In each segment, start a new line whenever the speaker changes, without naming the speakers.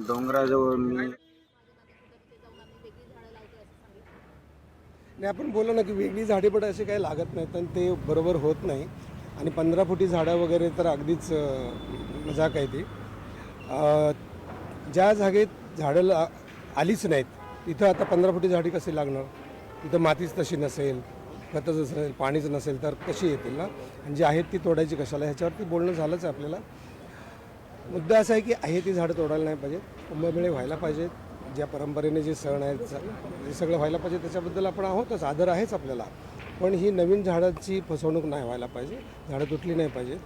डोंगराजवळ मी
नाही, आपण बोललो ना की वेगळी झाडे पण असे काही लागत नाहीत आणि ते बरोबर होत नाही. आणि 15 फुटी झाडं वगैरे तर अगदीच मजाक आहे ती. ज्या जागेत झाडं आलीच नाहीत तिथं आता 15 फुटी झाडी कशी लागणार? तिथं मातीच तशी नसेल, खतच नसेल, पाणीच नसेल तर कशी येतील ना? आणि जी आहेत ती तोडायची कशाला? ह्याच्यावरती बोलणं झालंच आहे आपल्याला. मुद्दा असा आहे की आहे ती झाडं तोडायला नाही पाहिजेत, कुंभमेळे व्हायला पाहिजेत, ज्या परंपरेने जे सण आहेत हे सगळं व्हायला पाहिजे, त्याच्याबद्दल आपण आहोतच, आदर आहेच आपल्याला. पण ही नवीन झाडाची फसवणूक नाही व्हायला पाहिजे, झाडं तुटली नाही पाहिजेत.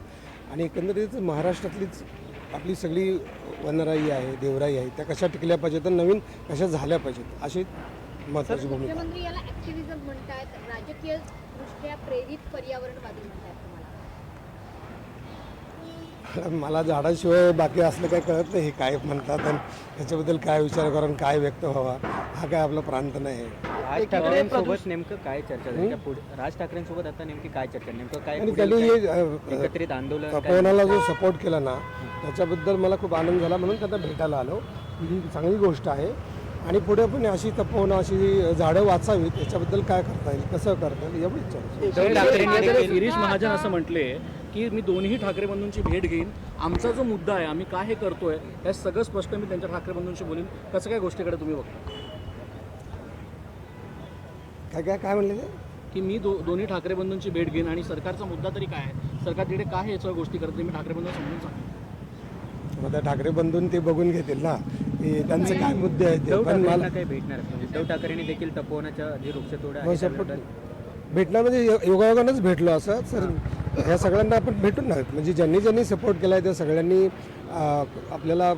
आणि एकंदरीत महाराष्ट्रातलीच आपली सगळी वनराई आहे, देवराई आहे, त्या कशा टिकल्या पाहिजेत तर नवीन कशा झाल्या पाहिजेत अशी महत्त्वाची भूमिका.
मुख्यमंत्री याला ऍक्टिव्हिजम म्हणतात, राजकीय दृष्ट्या प्रेरित पर्यावरणवादी म्हणतात तुम्हाला.
मला झाडाशिवाय बाकी असलं काही कळत नाही, हे काय म्हणतात आणि त्याच्याबद्दल काय विचार करून काय व्यक्त व्हावा, हा काय आपला प्रांत नाही.
राज ठाकरेंसोबत नेमकं काय चर्चा झाली? राज ठाकरेंसोबत आता नेमकी काय चर्चा, नेमकं काय
आणि त्यांनी हे
एकत्रित आंदोलन
तपोवनाला जो सपोर्ट केला ना त्याच्याबद्दल मला खूप आनंद झाला, म्हणून त्यांना भेटायला आलो. ही चांगली गोष्ट आहे. आणि पुढे पण अशी तपोवनं, अशी झाडं वाचावीत, याच्याबद्दल काय करता येईल, कसं करता येईल एवढीच चर्चा.
गिरीश महाजन असं म्हटले की मी दोन्ही ठाकरे बंधूंची भेट घेईन, आमचा जो मुद्दा आहे आम्ही काय हे करतोय हे सगळं स्पष्ट मी त्यांच्या ठाकरे बंधूंशी बोलीन. कसं काय गोष्टीकडे तुम्ही बघता?
काय काय काय म्हणले ते?
की मी दोन्ही ठाकरे बंधूंची भेट घेईन आणि सरकारचा मुद्दा तरी काय आहे, सरकार तिकडे काय हे सगळ्या गोष्टी करते, मी ठाकरे बंधू समजून सांगतो.
आता ठाकरे बंधून ते बघून घेतील ना की त्यांचे काय मुद्दे आहेत ते. पण मला
काही भेटणार म्हणजे उद्धव ठाकरेंनी देखील तपोवनाच्या जे वृक्षतोड आहे त्याबद्दल
भेटणार म्हणजे योगायोगानंच भेटलो असं सर. ह्या सगळ्यांना आपण भेटून नाही, म्हणजे ज्यांनी ज्यांनी सपोर्ट केला आहे त्या सगळ्यांनी आपल्याला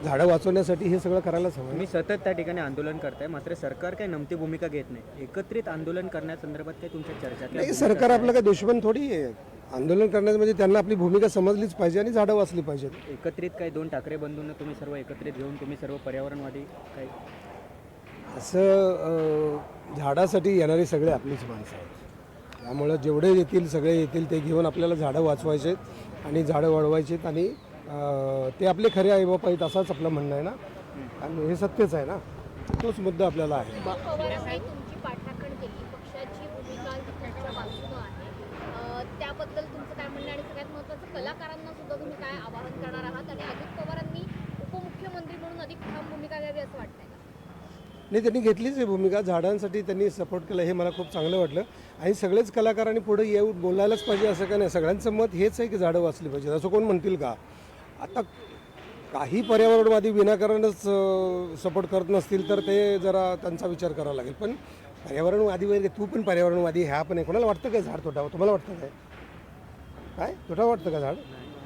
झाडं वाचवण्यासाठी हे सगळं करायलाच हवं.
मी सतत त्या ठिकाणी आंदोलन करताय, मात्र सरकार काही नमती भूमिका घेत नाही. एकत्रित आंदोलन करण्यासंदर्भात काही तुमच्या चर्चा?
नाही, सरकार आपलं काही दुश्मन थोडी आहे. आंदोलन करण्याचं म्हणजे त्यांना आपली भूमिका समजलीच पाहिजे आणि झाडं वाचली पाहिजेत.
एकत्रित काही दोन ठाकरे बंधूंना तुम्ही सर्व एकत्रित घेऊन तुम्ही सर्व पर्यावरणवादी काही
असं झाडासाठी येणारी सगळे आपलीच माणसं आहेत. त्यामुळं जेवढे येतील सगळे येतील ते घेऊन आपल्याला झाडं वाचवायचेत आणि झाडं वाढवायचेत आणि ते आपले खरे आईबाप आहेत असंच आपलं म्हणणं आहे ना. आणि हे सत्यच आहे ना, तोच मुद्दा आपल्याला आहे.
पवारांनी तुमची पाठराखण केली, पक्षाची भूमिका तुमच्या बाजूनं आहे, त्याबद्दल तुमचं काय म्हणणं? आणि सगळ्यात महत्त्वाचं, कलाकारांना सुद्धा तुम्ही काय आवाहन करणार आहात? आणि अजित पवारांनी उपमुख्यमंत्री म्हणून अधिक ठाम भूमिका घ्यावी असं वाटतंय का?
नाही, त्यांनी घेतलीच आहे भूमिका. झाडांसाठी त्यांनी सपोर्ट केलं हे मला खूप चांगलं वाटलं. आणि सगळेच कलाकारांनी पुढे येऊन बोलायलाच पाहिजे असं का नाही. सगळ्यांचं मत हेच आहे की झाडं वाचली पाहिजे, असं कोण म्हणतील का? आता काही पर्यावरणवादी विनाकारणच सपोर्ट करत नसतील तर ते जरा त्यांचा विचार करावा लागेल. पण पर्यावरणवादी वगैरे, तू पण पर्यावरणवादी, ह्या पण आहे. कोणाला वाटतं काय झाड तोडावं? तुम्हाला वाटतं काय? काय तोडावं वाटतं का झाड?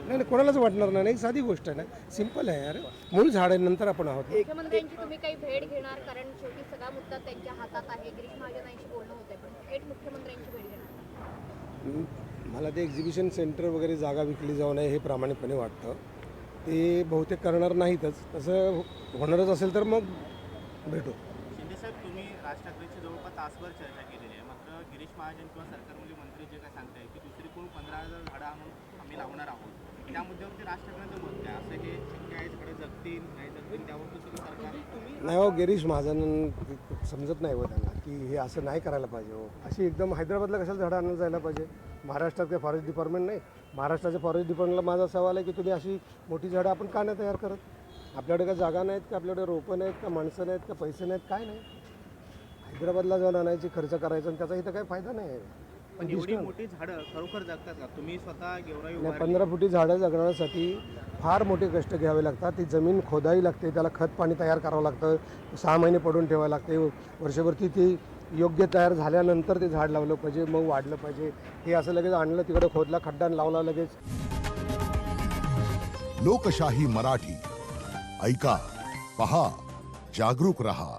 नाही, कोणालाच वाटणार नाही. साधी गोष्ट आहे ना, सिंपल आहे. अरे मूळ झाड आहे, नंतर आपण आहोत.
मुख्यमंत्र्यांची तुम्ही काही भेट घेणार? कारण शेवटी सगळा मुद्दा त्यांच्या हातात आहे. गिरीश महाजनांशी बोलणं होतंय, पण थेट मुख्यमंत्र्यांची भेट घेणार?
मला ते एक्झिबिशन सेंटर वगैरे जागा विकली जाऊ नये हे प्रामाणिकपणे वाटतं. ते बहुतेक करणार नाहीतच. तसं होणारच असेल तर मग भेटू.
शिंदेसाहेब, तुम्ही राज ठाकरेंची जवळपास तासभर चर्चा केलेली आहे, मात्र गिरीश महाजन किंवा सरकारमधले मंत्री जे काय सांगताय की दुसरीकडून 15,000 झाडं आणून आम्ही लावणार आहोत, त्या मुद्द्यावरती राज ठाकरेंचं मत काय? असं हे शक्य आहे झाडं जगतील नाही जगतील त्यावर सगळं सरकार
नाही हो, गिरीश महाजन समजत नाही हो त्यांना की हे असं नाही करायला पाहिजे. हो, अशी एकदम हैदराबादला कशाला झाडं आणून जायला पाहिजे? महाराष्ट्रात काही फॉरेस्ट डिपार्टमेंट नाही. महाराष्ट्राच्या फॉरेस्ट डिपार्टमेंटला माझा सवाल आहे की तुम्ही अशी मोठी झाडं आपण का नाही तयार करत? आपल्याकडे का जागा नाहीत का? आपल्याकडे रोपं नाहीत का? माणसं नाहीत का? पैसे नाहीत? काय नाही. हैदराबादला जाऊन आणायची, खर्च करायचा आणि त्याचा इथं काही फायदा नाही आहे.
पण एवढी मोठी झाडं खरोखर जगतात का? तुम्ही स्वतः गेवराई
15 फुटी झाडं जगण्यासाठी फार मोठे कष्ट घ्यावे लागतात. ती जमीन खोदावी लागते, त्याला खत पाणी तयार करावं लागतं, 6 महिने पडून ठेवावं लागते, वर्षभरती ती योग्य तयार झाल्यानंतर ते झाड लावलं पाहिजे, मग वाढलं पाहिजे. हे असं लगेच आणलं, तिकडे खोदला खड्डा लावला लगेच.
लोकशाही मराठी ऐका, पहा, जागरूक रहा.